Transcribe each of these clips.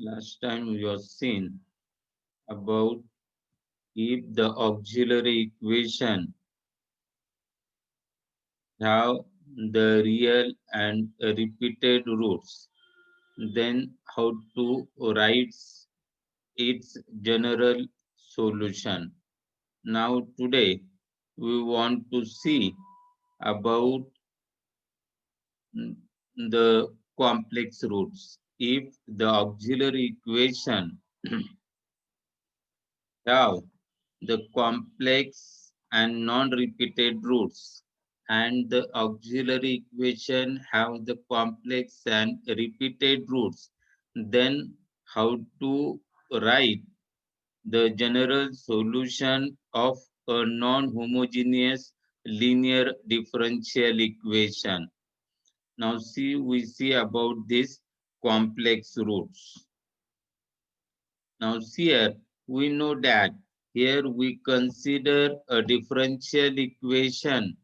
Last time we have seen about if the auxiliary equation have the real and repeated roots, then how to write its general solution. Now today we want to see about the complex roots. If the auxiliary equation have the complex and non-repeated roots and the auxiliary equation have the complex and repeated roots, then how to write the general solution of a non-homogeneous linear differential equation. Now see, we see about these complex roots. Now here we know that here we consider a differential equation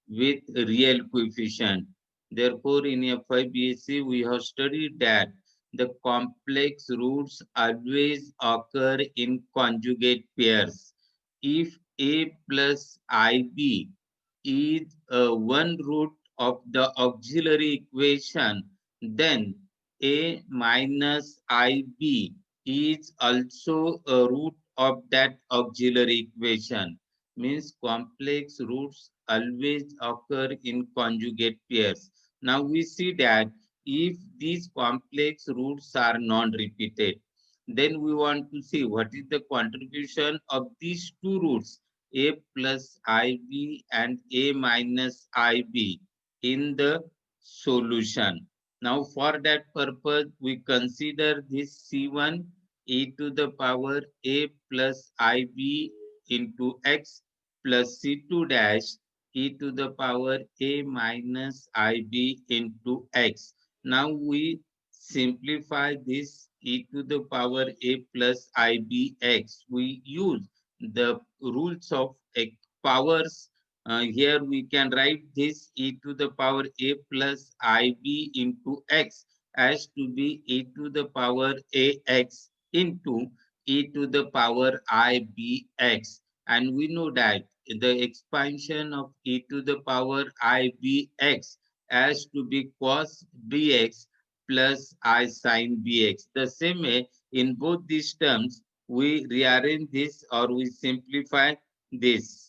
with real coefficient. Therefore, in FIBSC we have studied that the complex roots always occur in conjugate pairs. If A plus IB is one root of the auxiliary equation, then A minus IB is also a root of that auxiliary equation. Means complex roots always occur in conjugate pairs. Now we see that if these complex roots are non-repeated, then we want to see what is the contribution of these two roots, A plus IB and A minus IB, in the solution. Now for that purpose, we consider this C1 e to the power A plus IB into x plus C2 dash e to the power A minus IB into x. Now we simplify this e to the power A plus IBX. We use the rules of powers. Here we can write this e to the power A plus IB into x as to be e to the power AX into e to the power IBX. And we know that the expansion of e to the power IBX as to be cos BX plus I sin BX. The same way in both these terms, we rearrange this or we simplify this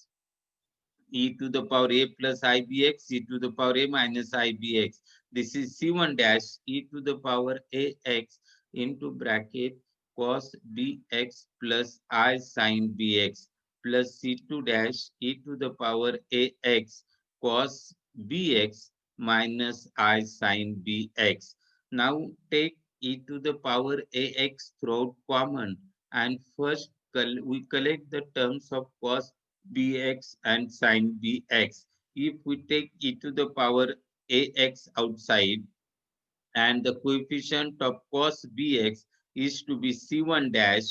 e to the power A plus IBX, e to the power A minus IBX. This is C1 dash e to the power AX into bracket cos BX plus I sin BX plus C2 dash e to the power AX cos BX minus I sin BX. Now take e to the power AX throughout common, and first we collect the terms of cos bx and sin bx. If we take e to the power ax outside, and the coefficient of cos bx is to be c1 dash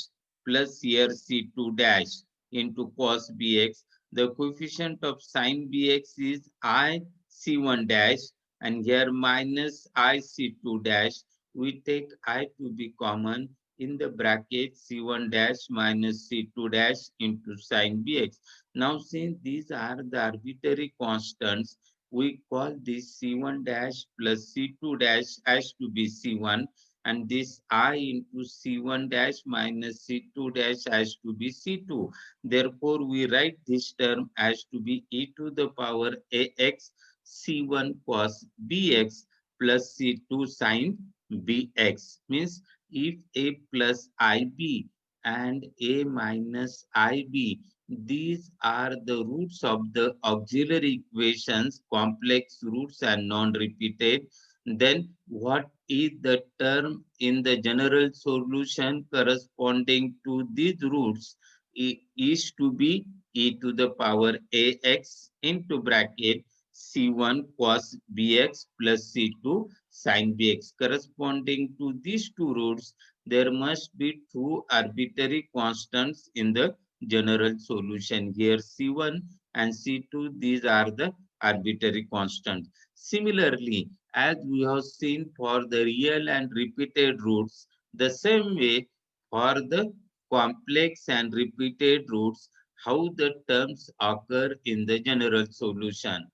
plus here c2 dash into cos bx. The coefficient of sin bx is I c1 dash, and here minus I c2 dash. We take I to be common in the bracket c1 dash minus c2 dash into sin bx. Now since these are the arbitrary constants, we call this C1 dash plus C2 dash as to be C1, and this I into C1 dash minus C2 dash as to be C2. Therefore, we write this term as to be e to the power AX C1 cos BX plus C2 sin BX. Means if A plus IB and A minus IB, these are the roots of the auxiliary equations, complex roots and non-repeated. Then what is the term in the general solution corresponding to these roots is to be e to the power ax into bracket c1 cos bx plus c2 sin bx. Corresponding to these two roots, there must be two arbitrary constants in the general solution. Here C1 and C2, these are the arbitrary constants. Similarly, as we have seen for the real and repeated roots, The same way for the complex and repeated roots, how the terms occur in the general solution.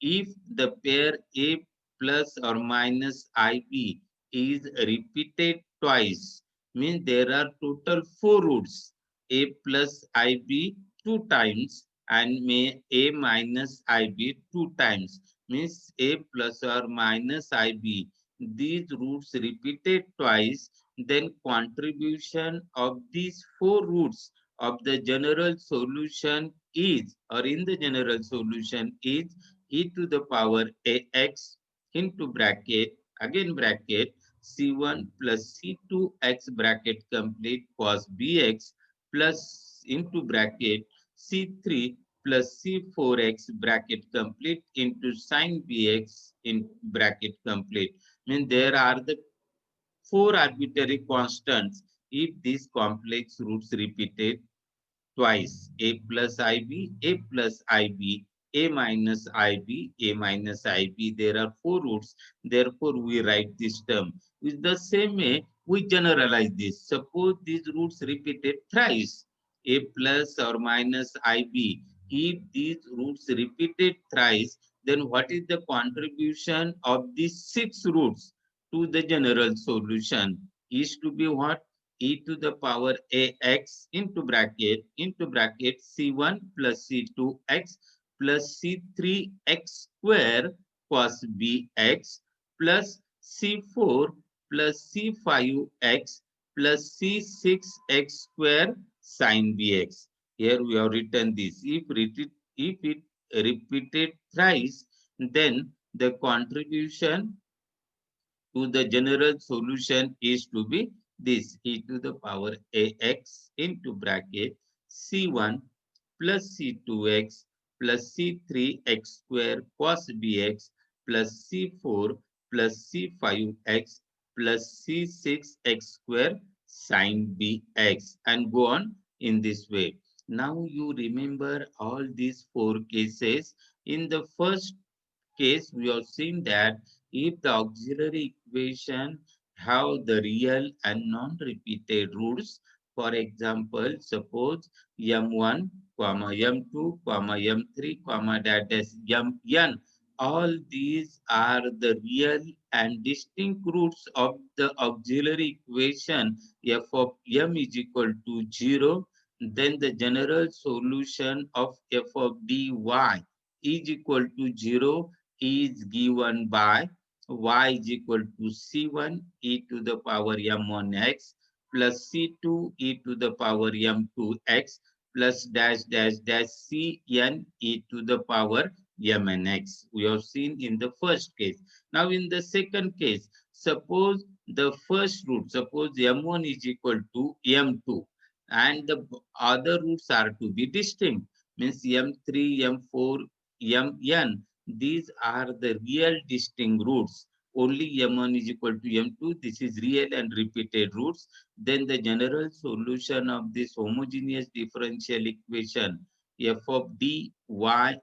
If the pair A plus or minus IB is repeated twice, means there are total four roots. A plus IB two times and may A minus IB two times, means A plus or minus IB. These roots repeated twice, then contribution of these four roots of the general solution is, or in the general solution is, e to the power ax into bracket, again bracket, c1 plus c2 x bracket complete cos bx plus into bracket c3 plus c4x bracket complete into sin bx in bracket complete. Mean there are the four arbitrary constants if these complex roots repeated twice. A plus IB, A plus IB, A minus IB, A minus IB. There are four roots. Therefore, we write this term. With the same way, we generalize this. Suppose these roots repeated thrice. A plus or minus IB. If these roots repeated thrice, then what is the contribution of these six roots to the general solution? Is to be what? E to the power ax into bracket c1 plus c2x plus c3x square cos bx plus c4 plus c5x plus c6x square sin bx. Here we have written this. If it repeated thrice, then the contribution to the general solution is to be this e to the power ax into bracket c1 plus c2x plus c3x square cos bx plus c4 plus c5x plus c6x square sin bx and go on in this way. Now you remember all these four cases. In the first case, we have seen that if the auxiliary equation have the real and non-repeated roots, for example, suppose m1, comma m2, comma m3, comma that is mn, all these are the real and distinct roots of the auxiliary equation f of m is equal to 0, then the general solution of f of dy is equal to 0 is given by y is equal to c1 e to the power m1x plus c2 e to the power m2x plus dash dash dash cn e to the power mnx. We have seen in the first case. Now in the second case, suppose the first root, suppose m1 is equal to m2 and the other roots are to be distinct, means m3, m4, mn, these are the real distinct roots. Only m1 is equal to m2. This is real and repeated roots. Then the general solution of this homogeneous differential equation f of dy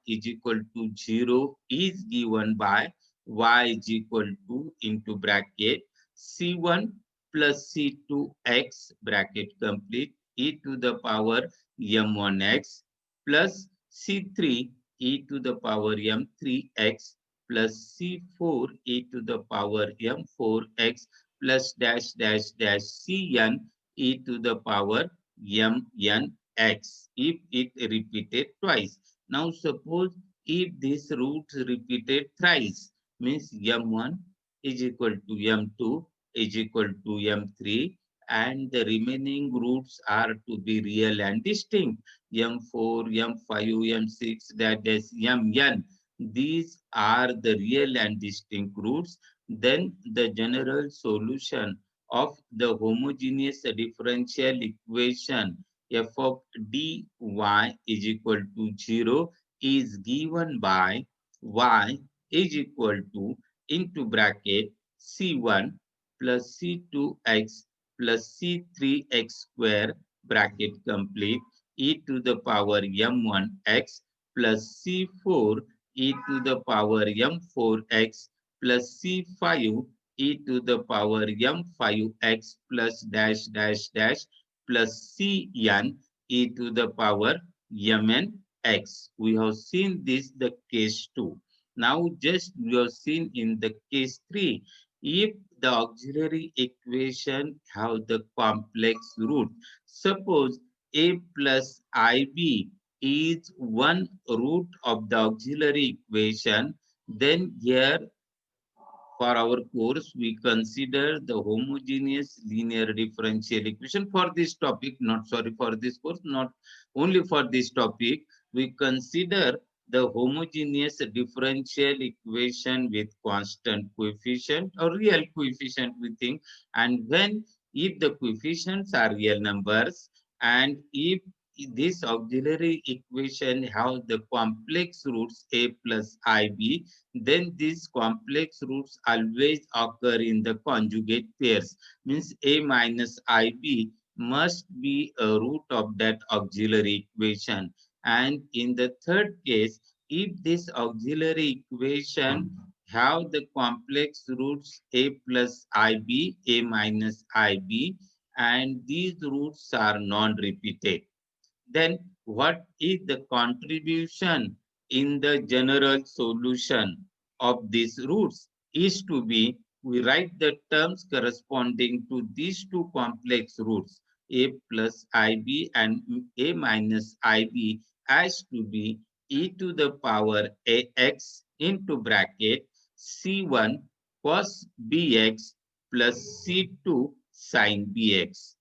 is equal to 0 is given by y is equal to into bracket c1 plus c2x bracket complete e to the power m1x plus c3 e to the power m3x plus c4 e to the power m4x plus dash dash dash cn e to the power mnx if it repeated twice. Now suppose if this root repeated thrice, means m1 is equal to m2 is equal to m3 and the remaining roots are to be real and distinct. M4, M5, M6, that is Mn. These are the real and distinct roots. Then the general solution of the homogeneous differential equation f of dy is equal to 0 is given by y is equal to into bracket c1 plus c2x plus c3x square bracket complete e to the power m1x plus c4 e to the power m4x plus c5 e to the power m5x plus dash dash dash plus cn e to the power mn x. We have seen this the case 2. Now just we have seen in the case 3, if the auxiliary equation have the complex root, suppose a plus ib is one root of the auxiliary equation, then here for our course, we consider the homogeneous linear differential equation for this topic, not sorry for this course, not only for this topic, we consider the homogeneous differential equation with constant coefficient or real coefficient we think, and when if the coefficients are real numbers and if this auxiliary equation have the complex roots a plus ib, then these complex roots always occur in the conjugate pairs. Means a minus ib must be a root of that auxiliary equation. And in the third case, if this auxiliary equation have the complex roots a plus ib, a minus ib, and these roots are non-repeated, then what is the contribution in the general solution of these roots is to be, we write the terms corresponding to these two complex roots, a plus ib and a minus ib, as to be e to the power ax into bracket c1 cos bx plus c2 sin bx.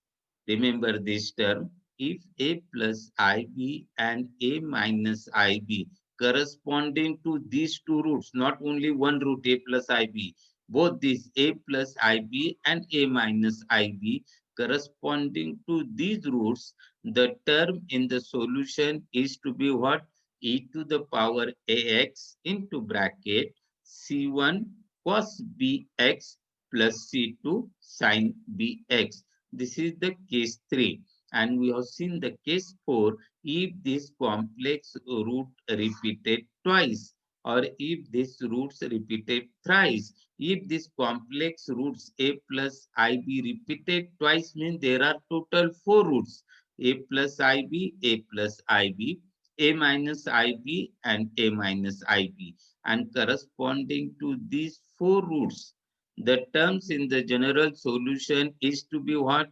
Remember this term, if a plus ib and a minus ib corresponding to these two roots, not only one root a plus ib, both these a plus ib and a minus ib corresponding to these roots, the term in the solution is to be what? E to the power ax into bracket c1 cos bx plus c2 sin bx. This is the case 3. And we have seen the case 4, if this complex root repeated twice or if this roots repeated thrice. If this complex roots a plus ib repeated twice, means there are total 4 roots, a plus ib, a plus ib, a minus ib and a minus ib, and corresponding to these 4 roots, the terms in the general solution is to be what?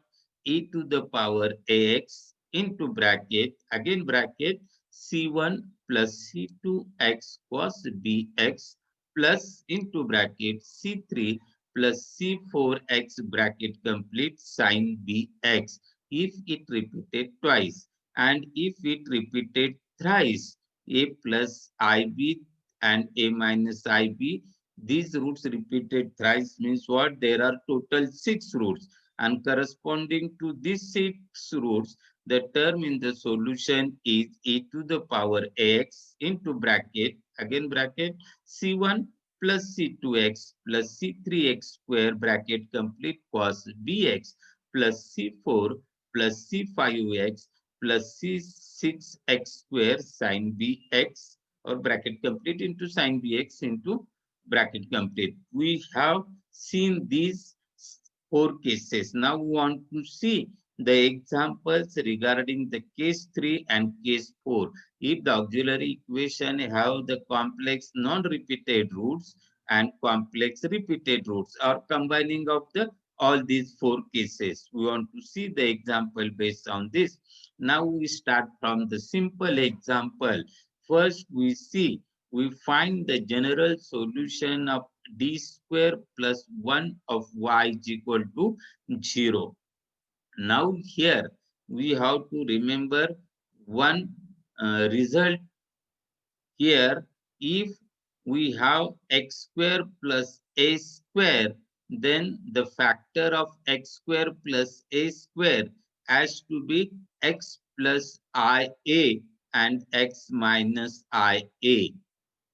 E to the power ax into bracket, again bracket, c1 plus c2 x cos bx plus into bracket c3 plus c4 x bracket complete sin bx, if it repeated twice. And if it repeated thrice, a plus ib and a minus ib, these roots repeated thrice means what? There are total 6 roots, and corresponding to these 6 roots, the term in the solution is e to the power x into bracket, again bracket, c1 plus c2x plus c3x square bracket complete cos bx plus c4 plus c5x plus c6x square sin bx, or bracket complete into sin bx into bracket complete. We have seen these 4 cases. Now we want to see the examples regarding the case 3 and case 4. If the auxiliary equation have the complex non-repeated roots and complex repeated roots, or combining of the all these 4 cases. We want to see the example based on this. Now we start from the simple example. First we see, we find the general solution of d square plus 1 of y is equal to 0. Now here we have to remember one result here. If we have x square plus a square, then the factor of x square plus a square has to be x plus ia and x minus ia.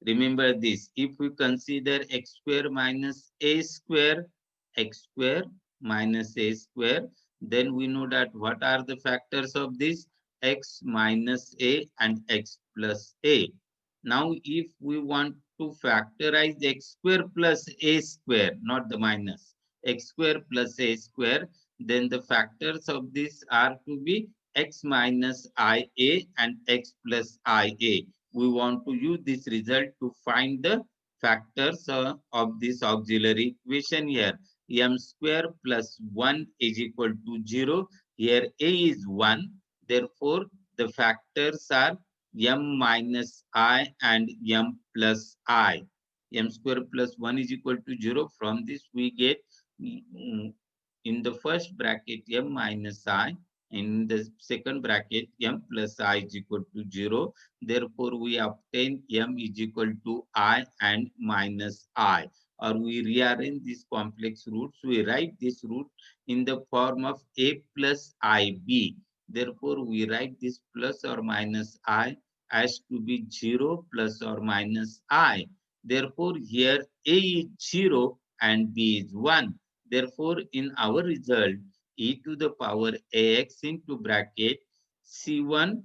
Remember this, if we consider x square minus a square, x square minus a square, then we know that what are the factors of this? X minus a and x plus a. Now if we want to factorize x square plus a square, not the minus, x square plus a square, then the factors of this are to be x minus ia and x plus ia. We want to use this result to find the factors of this auxiliary equation here. M square plus 1 is equal to 0. Here a is 1. Therefore, the factors are m minus I and m plus I. M square plus 1 is equal to 0. From this we get in the first bracket m minus I, in the second bracket m plus I is equal to 0. Therefore, we obtain m is equal to I and minus I. Or we rearrange these complex roots. We write this root in the form of a plus ib. Therefore, we write this plus or minus I as to be 0 plus or minus I. Therefore, here a is 0 and b is 1. Therefore, in our result, e to the power ax into bracket c1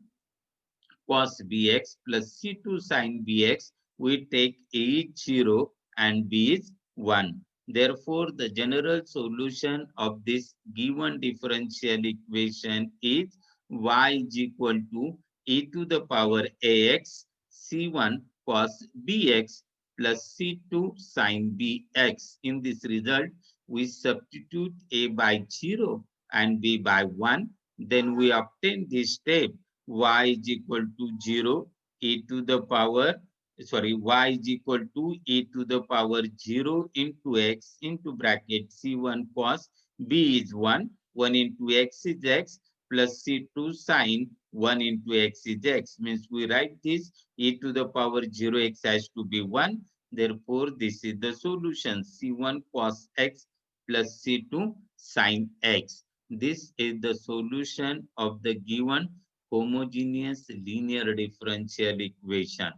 cos bx plus c2 sin bx, we take a is 0 and b is 1. Therefore, the general solution of this given differential equation is y is equal to e to the power ax c1 cos bx plus c2 sin bx. In this result, we substitute a by 0 and b by 1. Then we obtain this step y is equal to 0 e to the power, y is equal to e to the power 0 into x into bracket c1 cos b is 1 into x is x plus c2 sin 1 into x is x. Means we write this e to the power 0 x has to be 1. Therefore, this is the solution c1 cos x plus c2 sin x. This is the solution of the given homogeneous linear differential equation,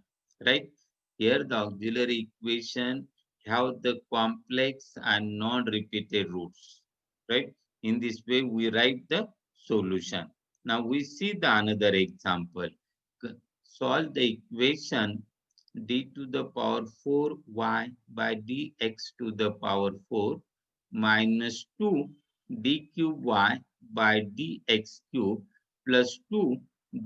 right? Here the auxiliary equation have the complex and non-repeated roots, right? In this way, we write the solution. Now we see the another example. Solve the equation d to the power 4y by dx to the power 4 minus 2 d cube y by dx cube plus 2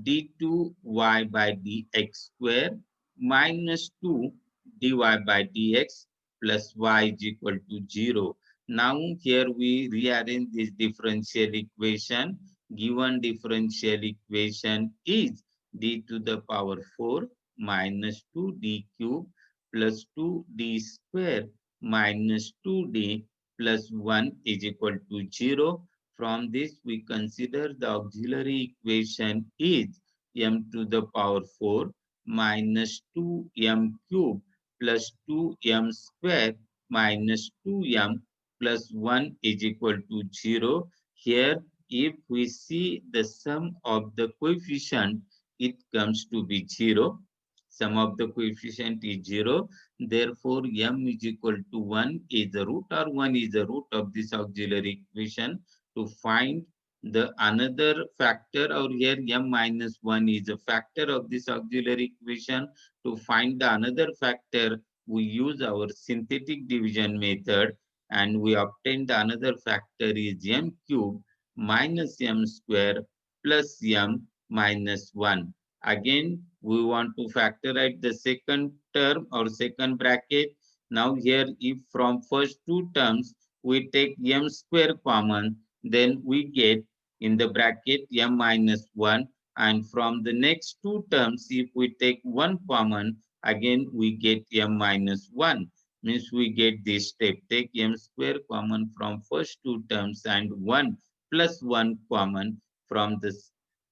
d2y by dx square minus 2 dy by dx plus y is equal to 0. Now here we rearrange this differential equation. Given differential equation is d to the power 4 minus 2d cube plus 2d square minus 2d plus 1 is equal to 0. From this, we consider the auxiliary equation is m to the power 4 minus 2m cube plus 2m square minus 2m plus 1 is equal to 0. Here, if we see the sum of the coefficient, it comes to be 0. Sum of the coefficient is 0. Therefore, m is equal to 1 is the root or 1 is the root of this auxiliary equation. To find the another factor, or here m minus 1 is a factor of this auxiliary equation. To find the another factor, we use our synthetic division method and we obtain the another factor is m cube minus m square plus m minus 1. Again, we want to factorize the second term or second bracket. Now here, if from first two terms, we take m square common, then we get in the bracket m minus 1. And from the next two terms, if we take 1 common, again we get m minus 1. Means we get this step. Take m square common from first two terms and 1 plus 1 common from the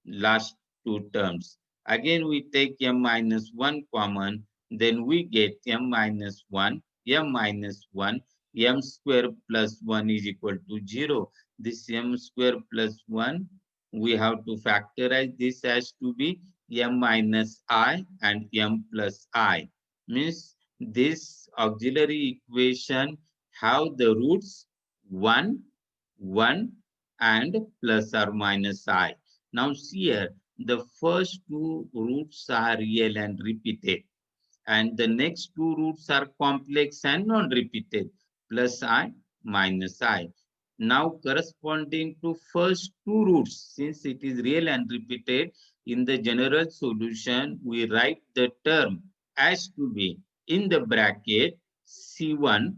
last two terms. Again, we take m minus 1 common, then we get m minus 1, m minus 1, m square plus 1 is equal to 0. This m square plus 1, we have to factorize this as to be m minus I and m plus I. Means this auxiliary equation have the roots 1, 1 and plus or minus I. Now see here, the first two roots are real and repeated. and the next two roots are complex and non-repeated, plus I minus I. Now corresponding to first two roots, since it is real and repeated, in the general solution, we write the term as to be in the bracket C1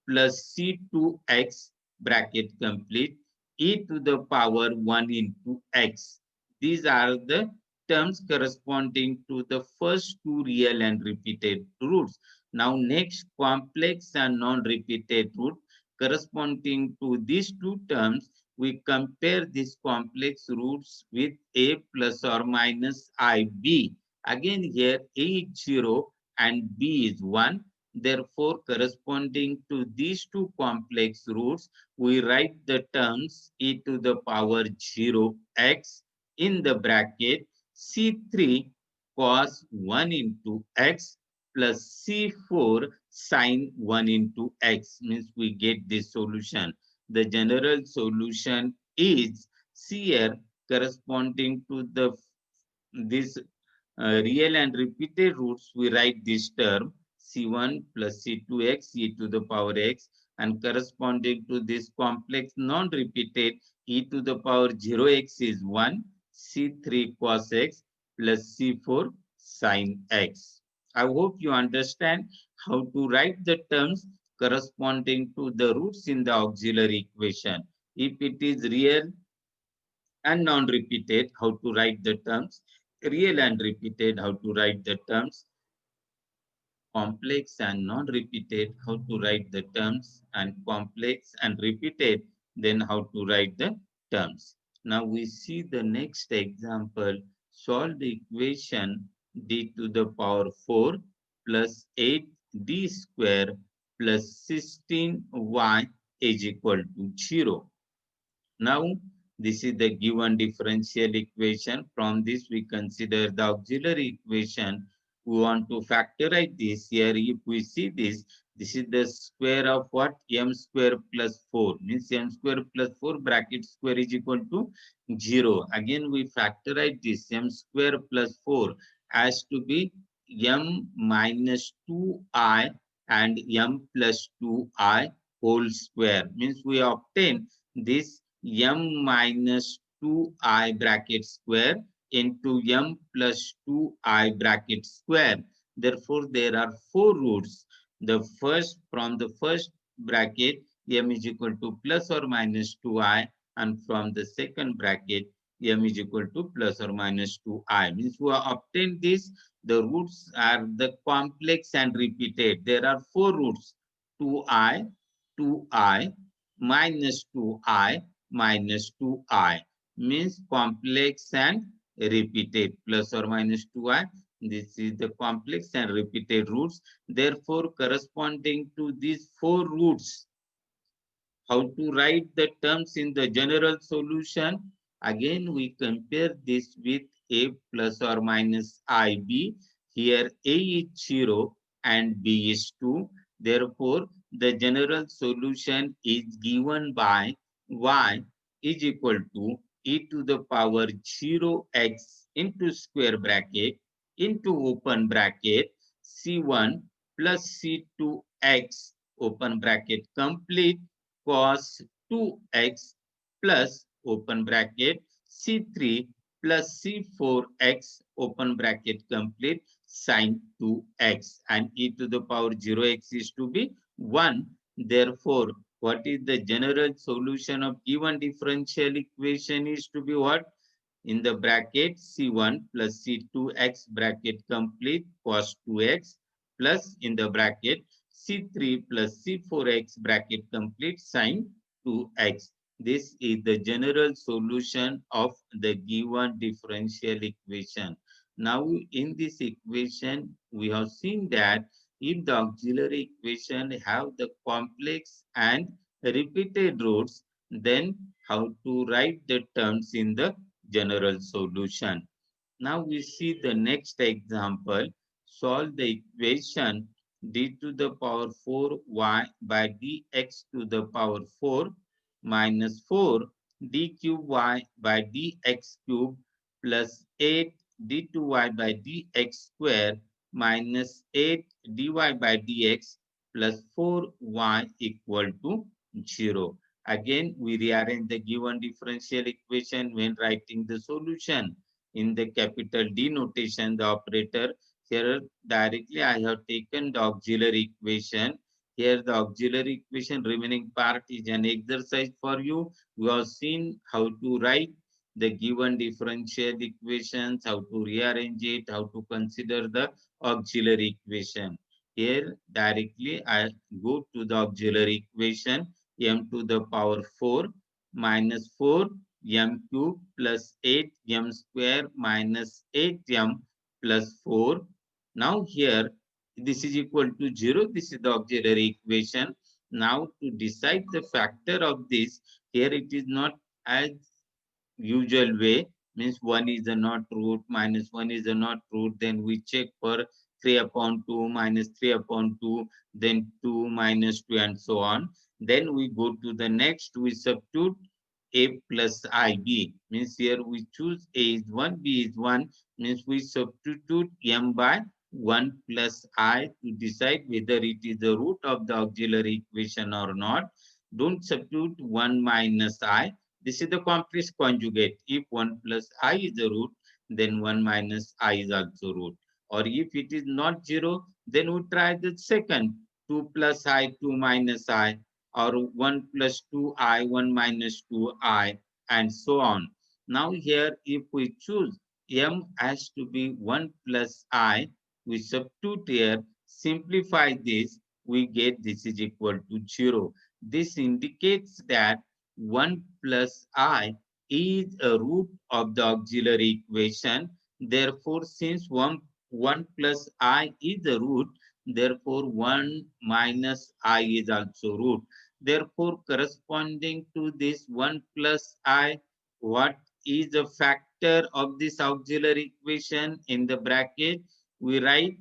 plus C2x bracket complete e to the power 1 into x. These are the terms corresponding to the first two real and repeated roots. Now next complex and non-repeated root corresponding to these two terms, we compare these complex roots with a plus or minus ib. Again here a is 0 and b is 1. Therefore, corresponding to these two complex roots, we write the terms e to the power 0x in the bracket C3 cos 1 into x plus C4 sine 1 into x, means we get this solution. The general solution is here corresponding to the this real and repeated roots, we write this term C1 plus C2x e to the power x, and corresponding to this complex non-repeated e to the power 0x is 1, C3 cos x plus C4 sin x. I hope you understand how to write the terms corresponding to the roots in the auxiliary equation. If it is real and non-repeated, how to write the terms, real and repeated, how to write the terms, complex and non-repeated, how to write the terms, and complex and repeated, then how to write the terms. Now we see the next example. Solve the equation d to the power 4 plus 8d square plus 16y is equal to 0. Now, this is the given differential equation. From this, we consider the auxiliary equation. We want to factorize this here. If we see this, this is the square of what? M square plus 4. Means M square plus 4 bracket square is equal to 0. Again, we factorize this. M square plus 4 has to be M minus 2I and M plus 2I whole square. Means we obtain this m minus 2I bracket square into m plus 2I bracket square. Therefore, there are four roots. The first, from the first bracket, m is equal to plus or minus 2I, and from the second bracket, m is equal to plus or minus 2I. Means we have obtained this. The roots are the complex and repeated. There are four roots: 2I, 2I, minus 2I, minus 2I, means complex and repeated, plus or minus 2I. This is the complex and repeated roots. Therefore, corresponding to these four roots, how to write the terms in the general solution? Again, we compare this with a plus or minus ib. Here a is 0 and b is 2. Therefore, the general solution is given by y is equal to e to the power 0x into square bracket into open bracket c1 plus c2x open bracket complete cos 2x plus open bracket C3 plus C4x open bracket complete sine 2x, and e to the power 0x is to be 1. Therefore, what is the general solution of given differential equation is to be what? In the bracket C1 plus C2x bracket complete cos 2x plus in the bracket C3 plus C4x bracket complete sine 2x. This is the general solution of the given differential equation. Now in this equation, we have seen that if the auxiliary equation have the complex and repeated roots, then how to write the terms in the general solution. Now we see the next example. Solve the equation d to the power 4y by dx to the power 4 minus 4 d cube y by dx cube plus 8 d2y by dx square minus 8 dy by dx plus 4y equal to 0. Again, we rearrange the given differential equation when writing the solution. In the capital D notation, the operator, here directly I have taken the auxiliary equation. Here the auxiliary equation remaining part is an exercise for you. We have seen how to write the given differential equations, how to rearrange it, how to consider the auxiliary equation. Here directly I go to the auxiliary equation, m to the power 4 minus 4 m cube plus 8 m square minus 8 m plus 4. Now here this is equal to 0. This is the auxiliary equation. Now to decide the factor of this, here it is not as usual way, means 1 is a not root, minus 1 is a not root, then we check for 3 upon 2 minus 3 upon 2, then 2 minus 2 and so on. Then we go to the next, we substitute a plus ib, means here we choose a is 1, b is 1, means we substitute m by 1 plus I to decide whether it is the root of the auxiliary equation or not. Don't substitute 1 minus I. This is the complex conjugate. If 1 plus I is the root, then 1 minus I is also root. Or if it is not 0, then we try the second, 2 plus I, 2 minus I, or 1 plus 2I, 1 minus 2I, and so on. Now here, if we choose M has to be 1 plus I, we substitute here, simplify this, we get this is equal to 0. This indicates that 1 plus I is a root of the auxiliary equation. Therefore, since 1 plus I is a root, therefore 1 minus I is also root. Therefore, corresponding to this 1 plus I, what is the factor of this auxiliary equation? In the bracket, we write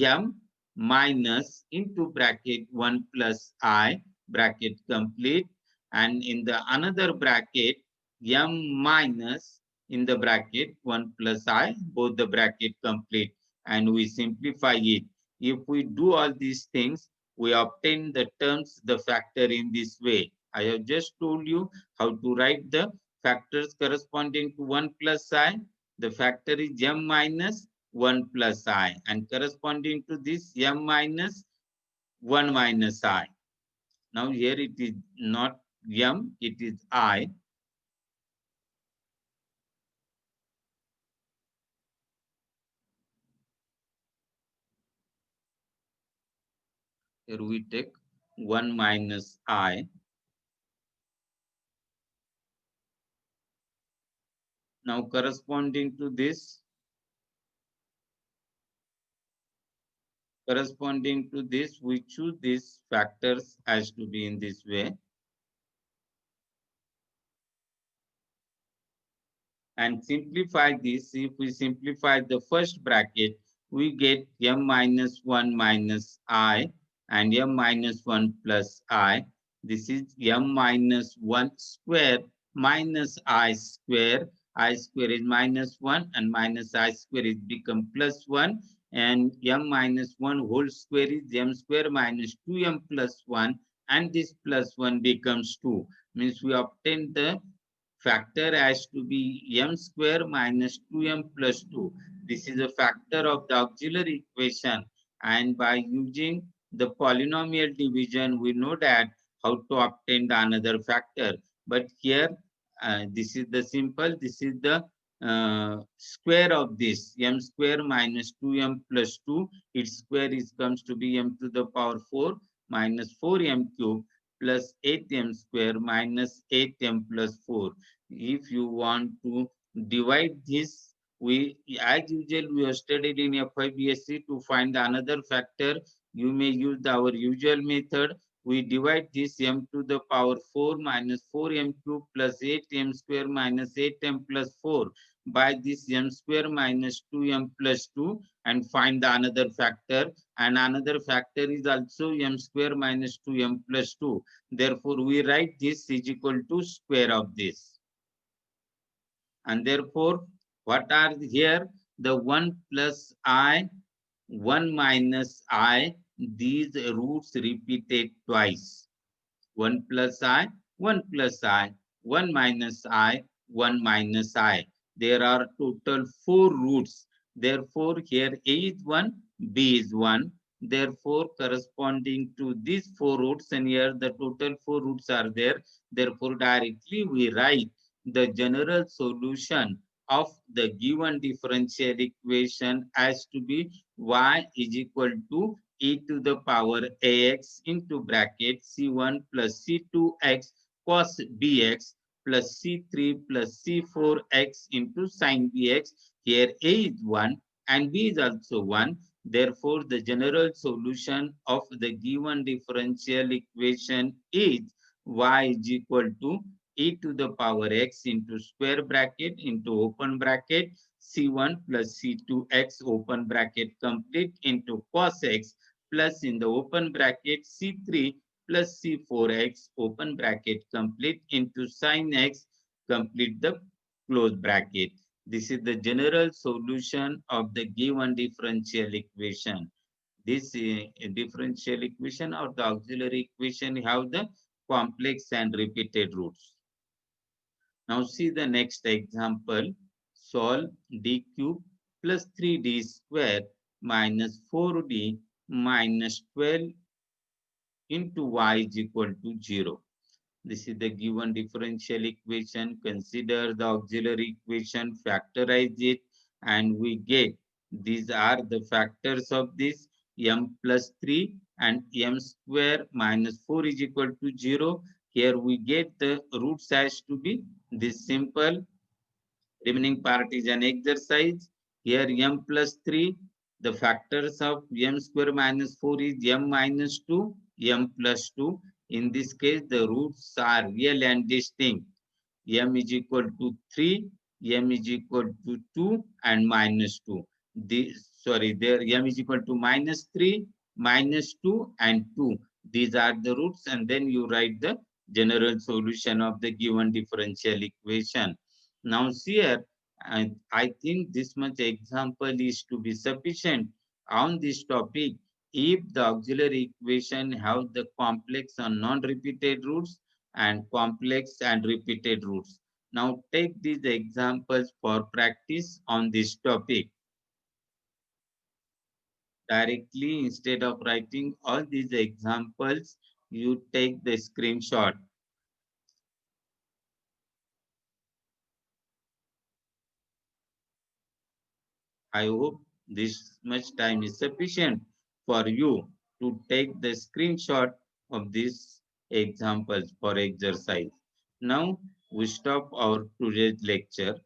m minus into bracket 1 plus I, bracket complete, and in the another bracket m minus in the bracket 1 plus I, both the bracket complete, and we simplify it. If we do all these things, we obtain the terms, the factor in this way. I have just told you how to write the factors corresponding to 1 plus I. The factor is m minus 1 plus I, and corresponding to this m minus 1 minus I. Now here it is not m, it is I. Here we take 1 minus I. Now corresponding to this, we choose these factors as to be in this way. And simplify this. If we simplify the first bracket, we get m minus 1 minus I and m minus 1 plus I. This is m minus 1 square minus I square. I square is minus 1 and minus I square is become plus 1. And m minus 1 whole square is m square minus 2m plus 1. And this plus 1 becomes 2. Means we obtain the factor has to be m square minus 2m plus 2. This is a factor of the auxiliary equation, and by using the polynomial division, we know that how to obtain the another factor. But here, this is the simple, this is the square of this, m square minus 2m plus 2, its square is comes to be m to the power 4 minus 4m cube plus 8m square minus 8m plus 4. If you want to divide this, we as usual we have studied in FIBSC to find another factor. You may use our usual method. We divide this m to the power 4 minus 4m cube plus 8m square minus 8m plus 4 by this m square minus 2m plus 2 and find the another factor, and another factor is also m square minus 2m plus 2. Therefore, we write this is equal to square of this. And therefore, what are here? The 1 plus I 1 minus I, these roots repeated twice. 1 plus I, 1 plus I, 1 minus I, 1 minus I. There are total 4 roots. Therefore, here A is 1, B is 1. Therefore, corresponding to these 4 roots, and here the total 4 roots are there. Therefore, directly we write the general solution of the given differential equation as to be y is equal to e to the power ax into bracket c1 plus c2x cos bx plus c3 plus c4x into sin bx. Here a is 1 and b is also 1. Therefore, the general solution of the given differential equation is y is equal to e to the power x into square bracket into open bracket c1 plus c2x open bracket complete into cos x plus in the open bracket c3 plus c4x open bracket complete into sin x complete the close bracket. This is the general solution of the given differential equation. This differential equation or the auxiliary equation have the complex and repeated roots. Now see the next example. Solve d cube plus 3d square minus 4d minus 12 into y is equal to 0. This is the given differential equation. Consider the auxiliary equation, factorize it, and we get these are the factors of this m plus 3 and m square minus 4 is equal to 0. Here we get the roots has to be this simple. Remaining part is an exercise. Here m plus 3, the factors of m square minus 4 is m minus 2, m plus 2. In this case, the roots are real and distinct. M is equal to 3, m is equal to 2 and minus 2. There m is equal to minus 3, minus 2 and 2. These are the roots and then you write the general solution of the given differential equation. Now here, I think this much example is to be sufficient on this topic. If the auxiliary equation have the complex and non-repeated roots and complex and repeated roots. Now take these examples for practice on this topic. Directly, instead of writing all these examples, you take the screenshot. I hope this much time is sufficient for you to take the screenshot of these examples for exercise. Now we stop our today's lecture.